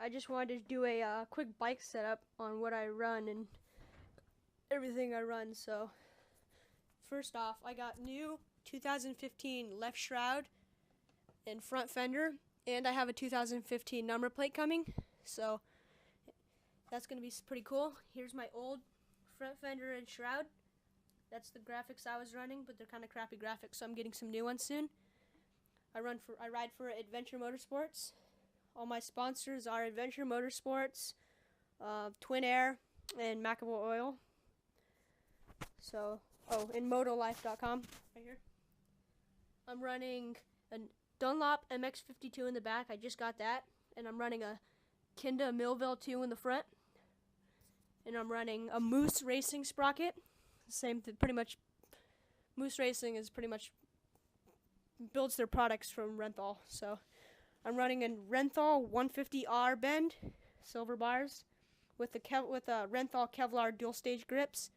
I just wanted to do a quick bike setup on what I run and everything I run. So first off, I got new 2015 left shroud and front fender, and I have a 2015 number plate coming, so that's going to be pretty cool. Here's my old front fender and shroud. That's the graphics I was running, but they're kind of crappy graphics, so I'm getting some new ones soon. I ride for Adventure Motorsports. All my sponsors are Adventure Motorsports, Twin Air, and McAvoy Oil. So, and MotoLife.com right here. I'm running a Dunlop MX52 in the back. I just got that, and I'm running a Kinda Millville 2 in the front, and I'm running a Moose Racing sprocket. Same thing, pretty much. Moose Racing is pretty much builds their products from Renthal. So I'm running a Renthal 150R bend, silver bars, with a Renthal Kevlar dual stage grips.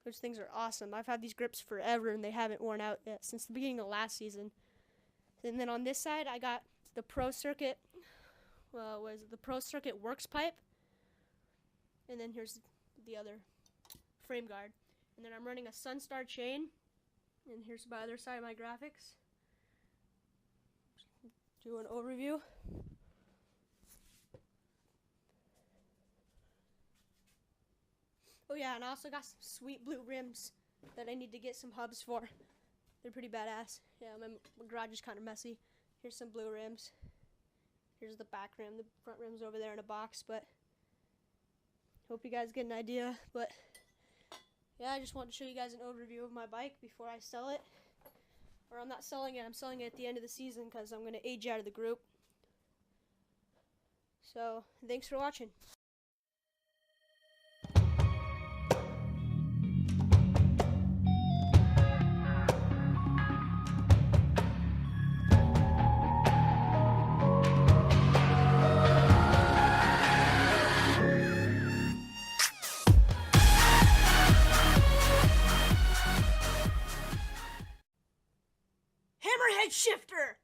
Those things are awesome. I've had these grips forever and they haven't worn out yet since the beginning of last season. And then on this side, I got the Pro Circuit, the Pro Circuit Works pipe. And then here's the other frame guard. And then I'm running a Sunstar chain. And here's my other side of my graphics. Do an overview. Oh yeah, and I also got some sweet blue rims that I need to get some hubs for. They're pretty badass. Yeah, my garage is kind of messy. Here's some blue rims. Here's the back rim. The front rim's over there in a box, but hope you guys get an idea. But yeah, I just wanted to show you guys an overview of my bike before I sell it. Or I'm not selling it, I'm selling it at the end of the season because I'm going to age out of the group. So, thanks for watching. Hammerhead shifter!